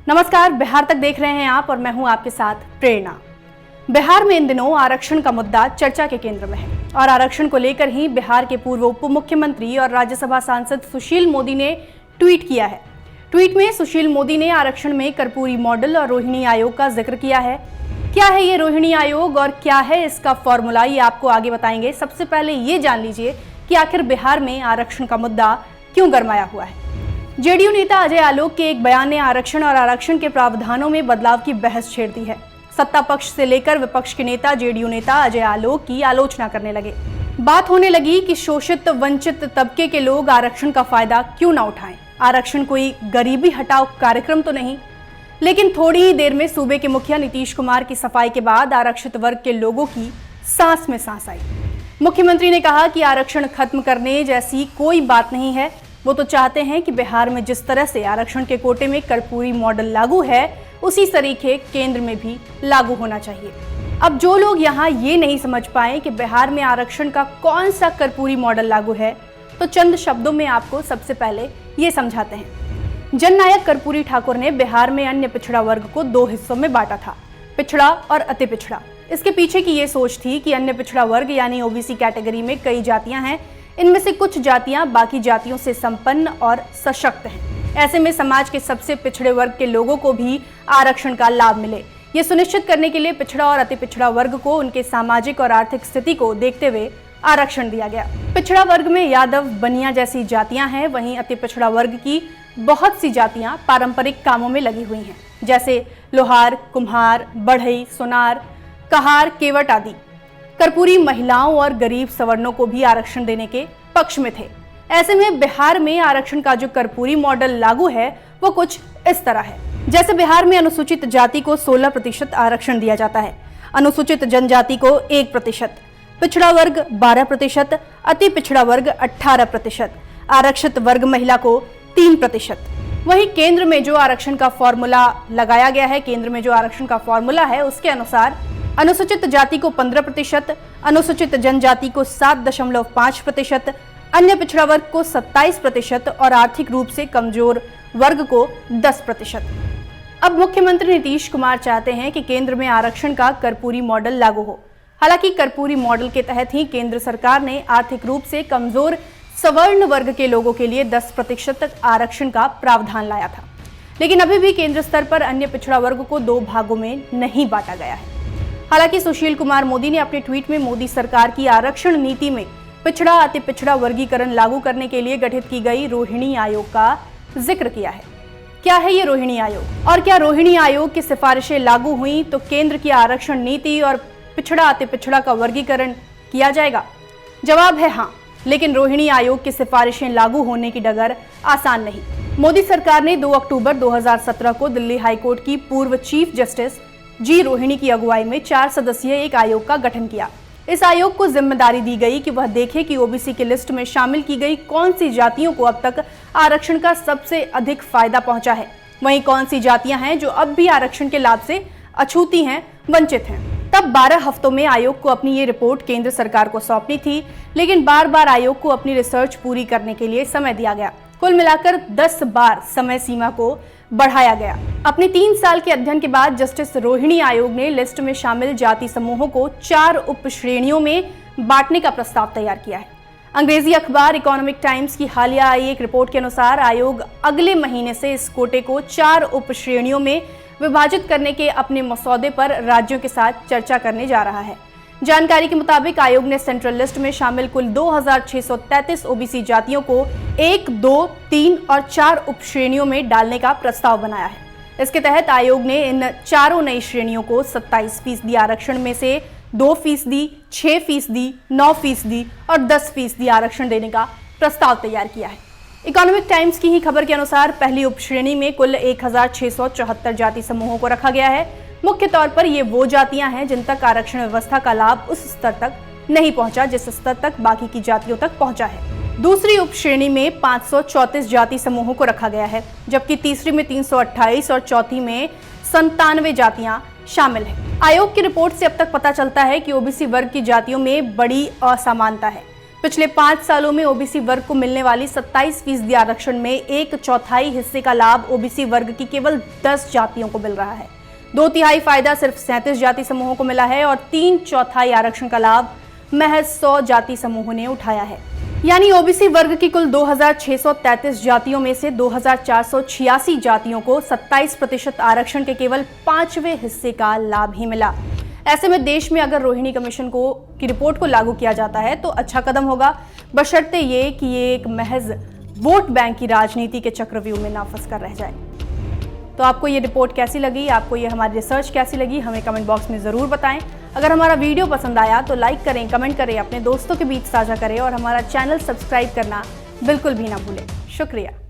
नमस्कार, बिहार तक देख रहे हैं आप और मैं हूं आपके साथ प्रेरणा। बिहार में इन दिनों आरक्षण का मुद्दा चर्चा के केंद्र में है और आरक्षण को लेकर ही बिहार के पूर्व उप मुख्यमंत्री और राज्यसभा सांसद सुशील मोदी ने ट्वीट किया है। ट्वीट में सुशील मोदी ने आरक्षण में कर्पूरी मॉडल और रोहिणी आयोग का जिक्र किया है। क्या है ये रोहिणी आयोग और क्या है इसका फॉर्मूला, ये आपको आगे बताएंगे। सबसे पहले ये जान लीजिए कि आखिर बिहार में आरक्षण का मुद्दा क्यों गरमाया हुआ है। जेडीयू नेता अजय आलोक के एक बयान ने आरक्षण और आरक्षण के प्रावधानों में बदलाव की बहस छेड़ दी है। सत्ता पक्ष से लेकर विपक्ष के नेता जेडीयू नेता अजय आलोक की आलोचना करने लगे। बात होने लगी कि शोषित वंचित तबके के लोग आरक्षण का फायदा क्यों ना उठाएं। आरक्षण कोई गरीबी हटाओ कार्यक्रम तो नहीं। लेकिन थोड़ी ही देर में सूबे के मुखिया नीतीश कुमार की सफाई के बाद आरक्षित वर्ग के लोगों की सांस में सांस आई। मुख्यमंत्री ने कहा कि आरक्षण खत्म करने जैसी कोई बात नहीं है। वो तो चाहते हैं कि बिहार में जिस तरह से आरक्षण के कोटे में कर्पूरी मॉडल लागू है, उसी तरीके केंद्र में भी लागू होना चाहिए। अब जो लोग यहाँ ये नहीं समझ पाए कि बिहार में आरक्षण का कौन सा कर्पूरी मॉडल लागू है, तो चंद शब्दों में आपको सबसे पहले ये समझाते हैं। जननायक कर्पूरी ठाकुर ने बिहार में अन्य पिछड़ा वर्ग को दो हिस्सों में बांटा था, पिछड़ा और अति पिछड़ा। इसके पीछे की ये सोच थी कि अन्य पिछड़ा वर्ग यानी ओबीसी कैटेगरी में कई जातियां हैं। इनमें से कुछ जातियां बाकी जातियों से संपन्न और सशक्त हैं। ऐसे में समाज के सबसे पिछड़े वर्ग के लोगों को भी आरक्षण का लाभ मिले, ये सुनिश्चित करने के लिए पिछड़ा और अति पिछड़ा वर्ग को उनके सामाजिक और आर्थिक स्थिति को देखते हुए आरक्षण दिया गया। पिछड़ा वर्ग में यादव, बनिया जैसी जातियां हैं, वहीं अति पिछड़ा वर्ग की बहुत सी जातियां पारंपरिक कामों में लगी हुई हैं, जैसे लोहार, कुम्हार, बढ़ई, सोनार, कहार, केवट आदि। कर्पूरी महिलाओं और गरीब सवर्णों को भी आरक्षण देने के पक्ष में थे। ऐसे में बिहार में आरक्षण का जो कर्पूरी मॉडल लागू है वो कुछ इस तरह है। जैसे बिहार में अनुसूचित जाति को 16% आरक्षण दिया जाता है, अनुसूचित जनजाति को 1%, पिछड़ा वर्ग 12%, अति पिछड़ा वर्ग 18%, आरक्षित वर्ग महिला को 3%। वहीं केंद्र में जो आरक्षण का फॉर्मूला लगाया गया है, केंद्र में जो आरक्षण का फॉर्मूला है उसके अनुसार अनुसूचित जाति को 15%, अनुसूचित जनजाति को 7.5%, अन्य पिछड़ा वर्ग को 27% और आर्थिक रूप से कमजोर वर्ग को 10%। अब मुख्यमंत्री नीतीश कुमार चाहते हैं कि केंद्र में आरक्षण का कर्पूरी मॉडल लागू हो। हालांकि कर्पूरी मॉडल के तहत ही केंद्र सरकार ने आर्थिक रूप से कमजोर सवर्ण वर्ग के लोगों के लिए 10% आरक्षण का प्रावधान लाया था। लेकिन अभी भी केंद्र स्तर पर अन्य पिछड़ा वर्ग को दो भागों में नहीं बांटा गया है। हालांकि सुशील कुमार मोदी ने अपने ट्वीट में मोदी सरकार की आरक्षण नीति में पिछड़ा अति पिछड़ा वर्गीकरण लागू करने के लिए गठित की गई रोहिणी आयोग का जिक्र किया है। क्या है ये रोहिणी आयोग और क्या रोहिणी आयोग की सिफारिशें लागू हुई तो केंद्र की आरक्षण नीति और पिछड़ा अति पिछड़ा का वर्गीकरण किया जाएगा? जवाब है हाँ, लेकिन रोहिणी आयोग की सिफारिशें लागू होने की डगर आसान नहीं। मोदी सरकार ने 2 अक्टूबर 2017 को दिल्ली हाईकोर्ट की पूर्व चीफ जस्टिस जी रोहिणी की अगुवाई में 4 सदस्यीय एक आयोग का गठन किया। इस आयोग को जिम्मेदारी दी गई कि वह देखे कि ओबीसी की लिस्ट में शामिल की गई कौन सी जातियों को अब तक आरक्षण का सबसे अधिक फायदा पहुंचा है, वहीं कौन सी जातियां हैं जो अब भी आरक्षण के लाभ से अछूती हैं, वंचित हैं। तब 12 हफ्तों में आयोग को अपनी ये रिपोर्ट केंद्र सरकार को सौंपनी थी, लेकिन बार बार आयोग को अपनी रिसर्च पूरी करने के लिए समय दिया गया। कुल मिलाकर 10 बार समय सीमा को बढ़ाया गया। अपने 3 साल के अध्ययन के बाद जस्टिस रोहिणी आयोग ने लिस्ट में शामिल जाति समूहों को 4 उप श्रेणियों में बांटने का प्रस्ताव तैयार किया है। अंग्रेजी अखबार इकोनॉमिक टाइम्स की हालिया आई एक रिपोर्ट के अनुसार आयोग अगले महीने से इस कोटे को 4 उप श्रेणियों में विभाजित करने के अपने मसौदे पर राज्यों के साथ चर्चा करने जा रहा है। जानकारी के मुताबिक आयोग ने सेंट्रल लिस्ट में शामिल कुल 2633 ओबीसी जातियों को 1, 2, 3 और 4 उप श्रेणियों में डालने का प्रस्ताव बनाया है। इसके तहत आयोग ने इन चारों नई श्रेणियों को 27% आरक्षण में से 2%, 6%, 9% और 10% आरक्षण देने का प्रस्ताव तैयार किया है। इकोनॉमिक टाइम्स की ही खबर के अनुसार पहली उप श्रेणी में कुल 1674 जाति समूहों को रखा गया है। मुख्य तौर पर ये वो जातियां हैं जिन तक आरक्षण व्यवस्था का लाभ उस स्तर तक नहीं पहुंचा जिस स्तर तक बाकी की जातियों तक पहुंचा है। दूसरी उप श्रेणी में 534 जाति समूहों को रखा गया है, जबकि तीसरी में 328 और चौथी में 97 जातियां शामिल हैं। आयोग की रिपोर्ट से अब तक पता चलता है कि ओबीसी वर्ग की जातियों में बड़ी असमानता है। पिछले 5 सालों में ओबीसी वर्ग को मिलने वाली 27% आरक्षण में 1/4 हिस्से का लाभ ओबीसी वर्ग की केवल 10 जातियों को मिल रहा है। 2/3 फायदा सिर्फ 37 जाति समूहों को मिला है और 3/4 आरक्षण का लाभ महज 100 जाति समूहों ने उठाया है। यानी ओबीसी वर्ग की कुल 2633 जातियों में से 2486 जातियों को 27% आरक्षण के केवल 5वें हिस्से का लाभ ही मिला। ऐसे में देश में अगर रोहिणी कमीशन की रिपोर्ट को लागू किया जाता है तो अच्छा कदम होगा, बशर्ते ये कि ये एक महज वोट बैंक की राजनीति के चक्रव्यूह में ना फंस कर रह जाए। तो आपको ये रिपोर्ट कैसी लगी, आपको ये हमारी रिसर्च कैसी लगी, हमें कमेंट बॉक्स में ज़रूर बताएं। अगर हमारा वीडियो पसंद आया तो लाइक करें, कमेंट करें, अपने दोस्तों के बीच साझा करें और हमारा चैनल सब्सक्राइब करना बिल्कुल भी ना भूलें। शुक्रिया।